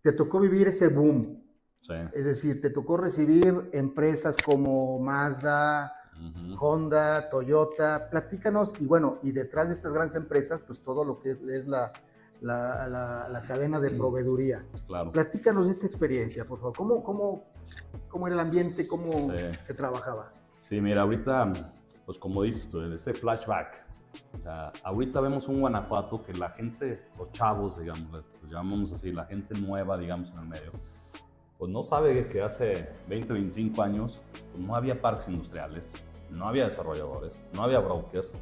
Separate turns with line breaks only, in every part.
te tocó vivir ese boom.
Sí.
Es decir, te tocó recibir empresas como Mazda, Honda, Toyota. Platícanos, y bueno, y detrás de estas grandes empresas, pues todo lo que es la cadena de proveeduría.
Claro.
Platícanos de esta experiencia, por favor. ¿Cómo era el ambiente? ¿Cómo se trabajaba?
Sí, mira, ahorita, pues como dices tú, ese flashback. Ahorita vemos un Guanajuato que la gente, los chavos, digamos, les llamamos así, la gente nueva, digamos, en el medio, pues no sabe que hace 20, 25 años pues no había parques industriales, no había desarrolladores, no había brokers,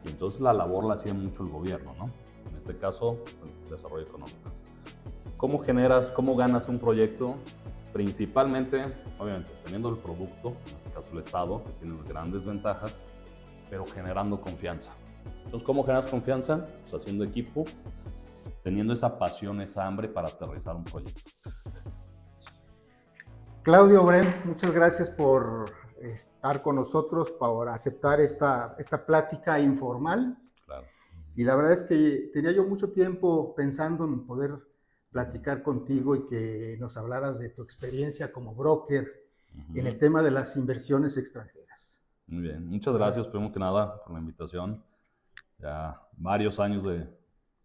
y entonces la labor la hacía mucho el gobierno, ¿no? En este caso, el desarrollo económico. ¿Cómo generas, cómo ganas un proyecto? Principalmente, obviamente, teniendo el producto, en este caso el Estado, que tiene grandes ventajas, pero generando confianza. Entonces, ¿cómo generas confianza? Pues haciendo equipo, teniendo esa pasión, esa hambre para aterrizar un proyecto.
Claudio Brem, muchas gracias por estar con nosotros, por aceptar esta plática informal.
Claro.
Y la verdad es que tenía yo mucho tiempo pensando en poder platicar contigo y que nos hablaras de tu experiencia como broker en el tema de las inversiones extranjeras.
Muy bien, muchas gracias primero que nada por la invitación. Ya varios años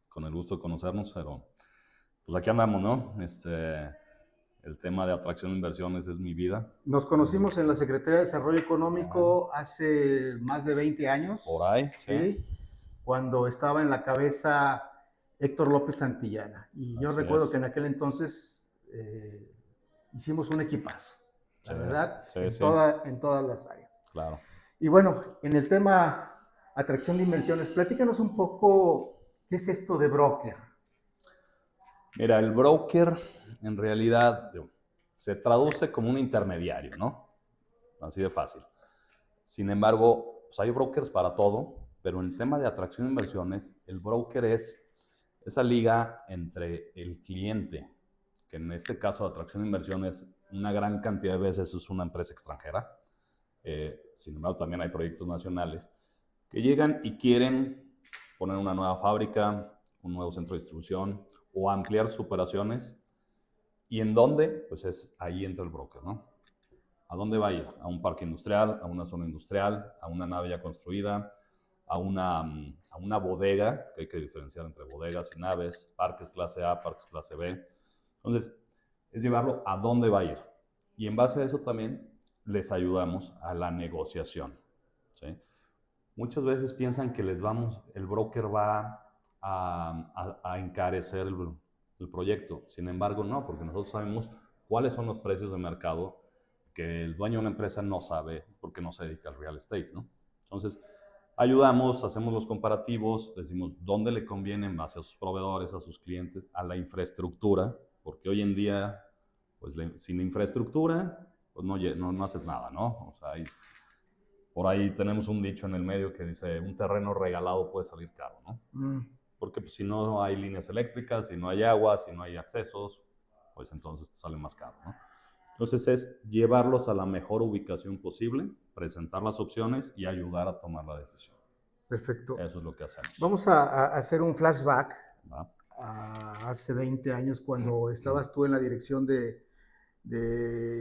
con el gusto de conocernos, pero pues aquí andamos, ¿no? El tema de atracción de inversiones es mi vida.
Nos conocimos en la Secretaría de Desarrollo Económico hace más de 20 años.
Por ahí,
sí. Cuando estaba en la cabeza Héctor López Santillana. Y yo recuerdo que en aquel entonces hicimos un equipazo, la verdad, en todas las áreas.
Claro.
Y bueno, en el tema atracción de inversiones, platícanos un poco qué es esto de broker.
Mira, el broker en realidad se traduce como un intermediario, ¿no? Así de fácil. Sin embargo, pues hay brokers para todo, pero en el tema de atracción de inversiones, el broker es esa liga entre el cliente, que en este caso de atracción de inversiones, una gran cantidad de veces es una empresa extranjera. Sin embargo, también hay proyectos nacionales que llegan y quieren poner una nueva fábrica, un nuevo centro de distribución o ampliar sus operaciones. ¿Y en dónde? Pues ahí entra el broker, ¿no? ¿A dónde va a ir? ¿A un parque industrial, a una zona industrial, a una nave ya construida, a una bodega, que hay que diferenciar entre bodegas y naves, parques clase A, parques clase B? Entonces, es llevarlo a dónde va a ir. Y en base a eso también les ayudamos a la negociación, ¿sí? Muchas veces piensan que el broker va a encarecer el proyecto. Sin embargo, no, porque nosotros sabemos cuáles son los precios de mercado que el dueño de una empresa no sabe porque no se dedica al real estate, ¿no? Entonces, ayudamos, hacemos los comparativos, les decimos dónde le conviene en base a sus proveedores, a sus clientes, a la infraestructura, porque hoy en día, pues sin infraestructura, pues no haces nada, ¿no? O sea, por ahí tenemos un dicho en el medio que dice, un terreno regalado puede salir caro, ¿no? Porque pues, si no hay líneas eléctricas, si no hay agua, si no hay accesos, pues entonces te sale más caro, ¿no? Entonces es llevarlos a la mejor ubicación posible, presentar las opciones y ayudar a tomar la decisión.
Perfecto.
Eso es lo que hacemos.
Vamos a hacer un flashback a hace 20 años cuando estabas tú en la dirección de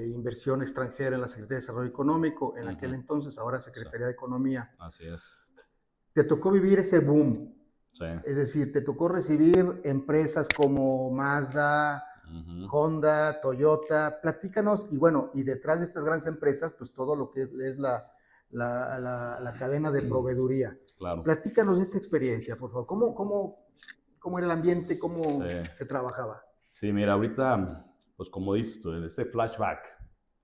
inversión extranjera en la Secretaría de Desarrollo Económico, en aquel entonces, ahora Secretaría de Economía.
Así es.
Te tocó vivir ese boom.
Sí.
Es decir, te tocó recibir empresas como Mazda, Honda, Toyota. Platícanos, y bueno, y detrás de estas grandes empresas, pues todo lo que es la cadena de proveeduría.
Claro.
Platícanos de esta experiencia, por favor. ¿Cómo era el ambiente? ¿Cómo se trabajaba?
Sí, mira, ahorita, pues como dices tú, ese flashback.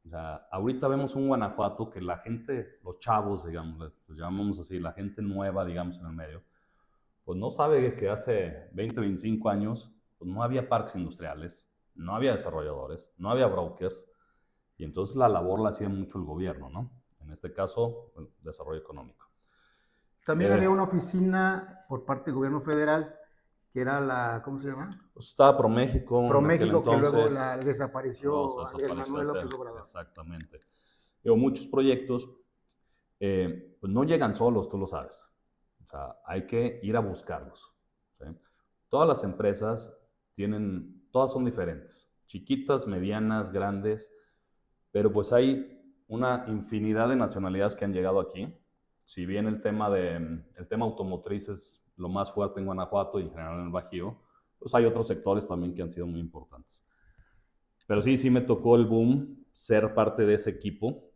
O sea, ahorita vemos un Guanajuato que la gente, los chavos, digamos, les llamamos así, la gente nueva, digamos, en el medio, pues no sabe que hace 20, 25 años pues no había parques industriales, no había desarrolladores, no había brokers, y entonces la labor la hacía mucho el gobierno, ¿no? En este caso, el desarrollo económico.
También había una oficina por parte del gobierno federal que era ¿cómo se llama?
Pues estaba ProMéxico.
ProMéxico, que luego desapareció Manuel López Obrador.
Exactamente. Muchos proyectos pues no llegan solos, tú lo sabes. O sea, hay que ir a buscarlos, ¿sí? Todas las empresas tienen todas son diferentes. Chiquitas, medianas, grandes, pero pues hay una infinidad de nacionalidades que han llegado aquí. Si bien el tema automotriz es lo más fuerte en Guanajuato y en general en el Bajío, pues hay otros sectores también que han sido muy importantes. Pero sí me tocó el boom ser parte de ese equipo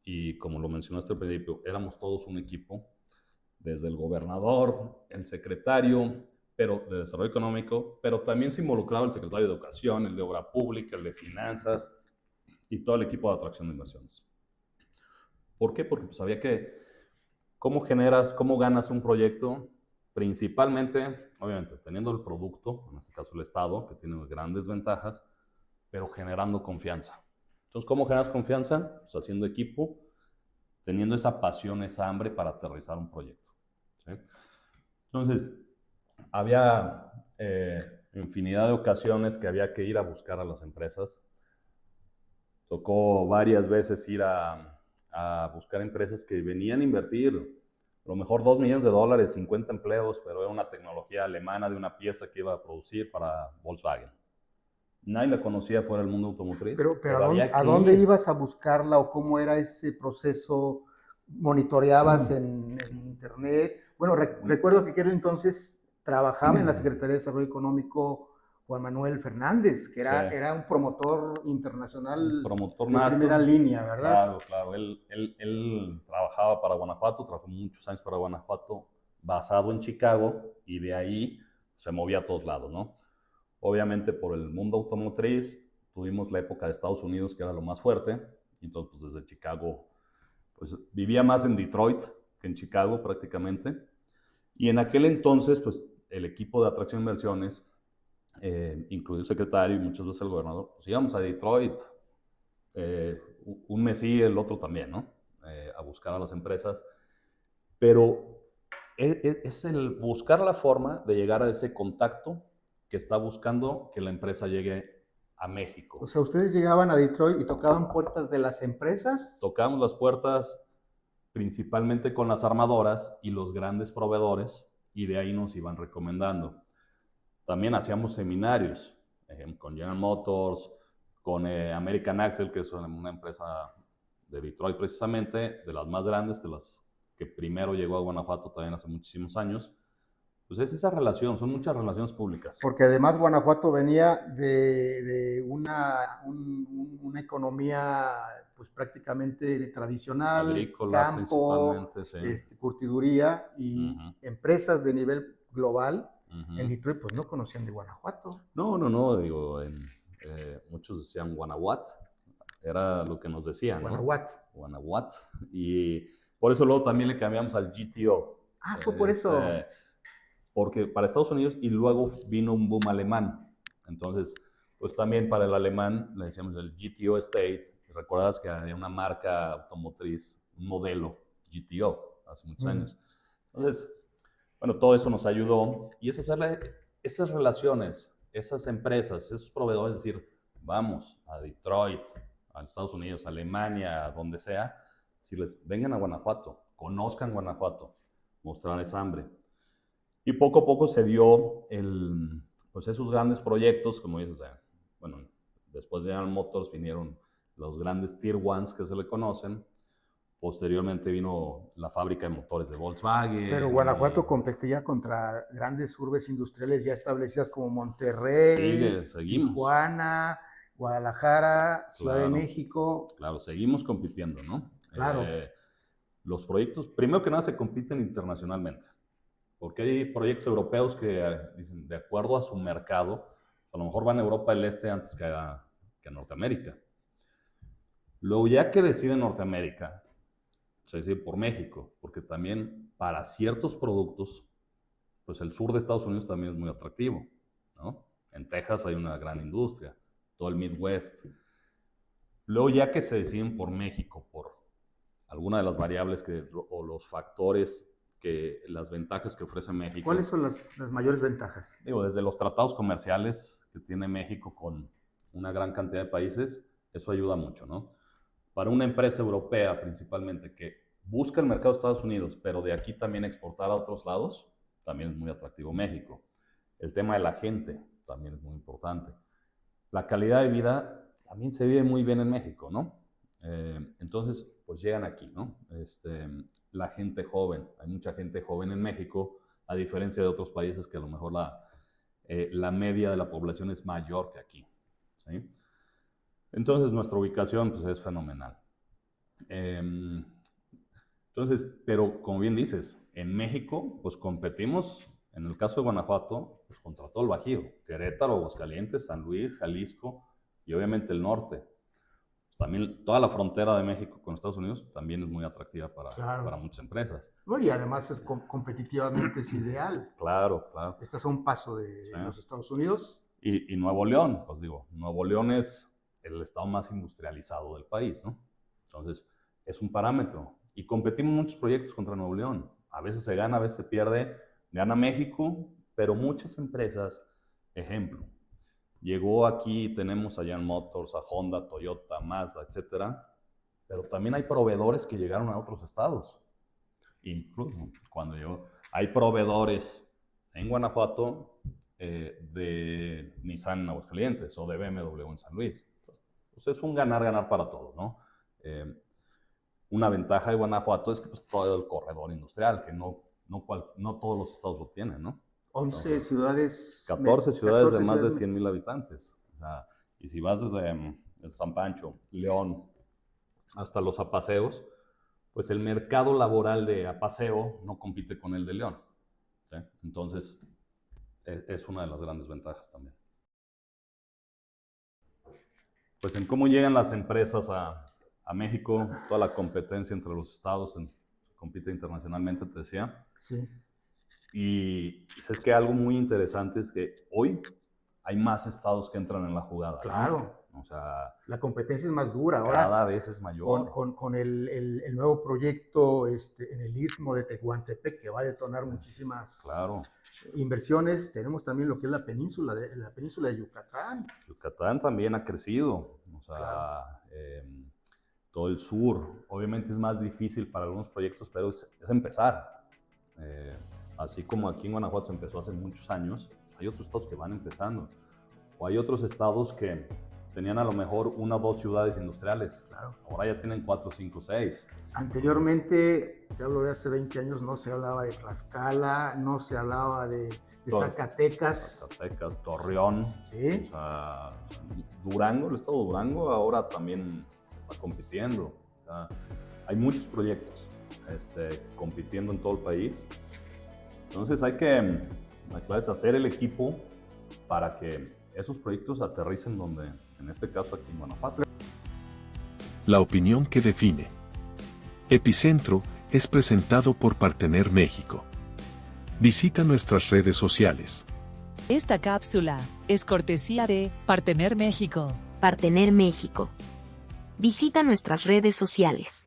y como lo mencionaste al principio, éramos todos un equipo, desde el gobernador, el secretario pero de Desarrollo Económico, pero también se involucraba el secretario de Educación, el de Obra Pública, el de Finanzas y todo el equipo de atracción de inversiones. ¿Por qué? Porque pues había que, ¿cómo ganas un proyecto? Principalmente, obviamente, teniendo el producto, en este caso el Estado, que tiene grandes ventajas, pero generando confianza. Entonces, ¿cómo generas confianza? Pues haciendo equipo, teniendo esa pasión, esa hambre para aterrizar un proyecto. ¿Sí? Entonces, había infinidad de ocasiones que había que ir a buscar a las empresas. Tocó varias veces ir a buscar empresas que venían a invertir a lo mejor $2 millones, 50 empleos, pero era una tecnología alemana de una pieza que iba a producir para Volkswagen. Nadie la conocía fuera del mundo automotriz.
Pero ¿a dónde ibas a buscarla o cómo era ese proceso? ¿Monitoreabas en internet? Bueno, recuerdo que aquel entonces trabajaba en la Secretaría de Desarrollo Económico Juan Manuel Fernández, que era un promotor internacional,
un promotor
de primera línea, ¿verdad?
Claro. Él trabajaba para Guanajuato, trabajó muchos años para Guanajuato, basado en Chicago, y de ahí se movía a todos lados, ¿no? Obviamente por el mundo automotriz tuvimos la época de Estados Unidos, que era lo más fuerte, y entonces pues desde Chicago, pues vivía más en Detroit que en Chicago prácticamente, y en aquel entonces pues el equipo de atracción de inversiones, incluido el secretario y muchas veces el gobernador, pues íbamos a Detroit, un mes sí, el otro también, ¿no? A buscar a las empresas, pero es el buscar la forma de llegar a ese contacto que está buscando que la empresa llegue a México.
O sea, ustedes llegaban a Detroit y tocaban puertas de las empresas.
Tocábamos las puertas principalmente con las armadoras y los grandes proveedores, y de ahí nos iban recomendando. También hacíamos seminarios con General Motors, con American Axle, que es una empresa de Detroit precisamente, de las más grandes, de las que primero llegó a Guanajuato también hace muchísimos años. Pues es esa relación, son muchas relaciones públicas.
Porque además Guanajuato venía de una economía pues prácticamente tradicional,
agrícola,
campo,
sí.
curtiduría y empresas de nivel global. En Detroit pues no conocían de Guanajuato.
No, digo, muchos decían Guanajuato, era lo que nos decían, ¿no? Guanajuato. Y por eso luego también le cambiamos al GTO.
Fue por eso.
Porque para Estados Unidos, y luego vino un boom alemán. Entonces, pues también para el alemán le decíamos el GTO Estate. Recuerdas que había una marca automotriz, un modelo GTO hace muchos años. Entonces, bueno, todo eso nos ayudó. Y esas relaciones, esas empresas, esos proveedores, es decir, vamos a Detroit, a Estados Unidos, a Alemania, a donde sea, decirles, vengan a Guanajuato, conozcan Guanajuato, mostrar esa hambre. Y poco a poco se dio pues esos grandes proyectos, como dices, bueno, después de General Motors vinieron los grandes Tier 1 que se le conocen. Posteriormente vino la fábrica de motores de Volkswagen.
Pero Guanajuato competía contra grandes urbes industriales ya establecidas como Monterrey, Tijuana, Guadalajara, Ciudad de México.
Claro, seguimos compitiendo, ¿no?
Claro.
Los proyectos, primero que nada, se compiten internacionalmente. Porque hay proyectos europeos que dicen, de acuerdo a su mercado, a lo mejor van a Europa del Este antes que a Norteamérica. Luego, ya que deciden Norteamérica, se decide por México, porque también para ciertos productos, pues el sur de Estados Unidos también es muy atractivo, ¿no? En Texas hay una gran industria, todo el Midwest. Luego, ya que se deciden por México, por alguna de las variables o los factores, las ventajas que ofrece México.
¿Cuáles son las mayores ventajas?
Digo, desde los tratados comerciales que tiene México con una gran cantidad de países, eso ayuda mucho, ¿no? Para una empresa europea principalmente que busca el mercado de Estados Unidos, pero de aquí también exportar a otros lados, también es muy atractivo México. El tema de la gente también es muy importante. la calidad de vida también se vive muy bien en México, ¿no? Entonces, pues llegan aquí, ¿no? La gente joven, hay mucha gente joven en México, a diferencia de otros países que a lo mejor la media de la población es mayor que aquí, ¿sí? Entonces, nuestra ubicación pues, es fenomenal. Entonces, pero como bien dices, en México, pues competimos, en el caso de Guanajuato, pues contra todo el Bajío, Querétaro, Aguascalientes, San Luis, Jalisco y obviamente el norte. También toda la frontera de México con Estados Unidos también es muy atractiva para muchas empresas.
No, y además es competitivamente es ideal.
Claro, claro.
Estás a un paso de los Estados Unidos.
Y Nuevo León, pues digo, Nuevo León es el estado más industrializado del país, ¿no? Entonces, es un parámetro. Y competimos muchos proyectos contra Nuevo León. A veces se gana, a veces se pierde. Gana México, pero muchas empresas, ejemplo, llegó aquí, tenemos a General Motors, a Honda, Toyota, Mazda, etcétera, pero también hay proveedores que llegaron a otros estados. Incluso cuando hay proveedores en Guanajuato de Nissan en Aguascalientes o de BMW en San Luis. Entonces, pues es un ganar-ganar para todos, ¿no? Una ventaja de Guanajuato es que pues, todo el corredor industrial, que no todos los estados lo tienen, ¿no?
11
Entonces,
ciudades.
14 ciudades de más de 100,000 habitantes. O sea, y si vas desde San Pancho, León, hasta los Apaseos, pues el mercado laboral de Apaseo no compite con el de León, ¿sí? Entonces, es una de las grandes ventajas también. Pues en cómo llegan las empresas a México, toda la competencia entre los estados, compite internacionalmente, te decía.
Sí.
Y es que algo muy interesante es que hoy hay más estados que entran en la jugada.
Claro.
¿No? O sea,
la competencia es más dura ahora.
Cada vez es mayor.
Con el nuevo proyecto en el Istmo de Tehuantepec, que va a detonar muchísimas inversiones. Tenemos también lo que es la península de Yucatán.
Yucatán también ha crecido. O sea, todo el sur. Obviamente es más difícil para algunos proyectos, pero es empezar. Así como aquí en Guanajuato se empezó hace muchos años, pues hay otros estados que van empezando. O hay otros estados que tenían a lo mejor 1 o 2 ciudades industriales.
Claro.
Ahora ya tienen 4, 5, 6.
Anteriormente, te hablo de hace 20 años, no se hablaba de Tlaxcala, no se hablaba de Zacatecas.
Zacatecas, Torreón.
Sí.
O sea, Durango, el estado de Durango ahora también está compitiendo. O sea, hay muchos proyectos compitiendo en todo el país. Entonces hay que hacer el equipo para que esos proyectos aterricen donde, en este caso aquí en Guanajuato.
La opinión que define. Epicentro es presentado por Partener México. Visita nuestras redes sociales.
Esta cápsula es cortesía de Partener México.
Partener México. Visita nuestras redes sociales.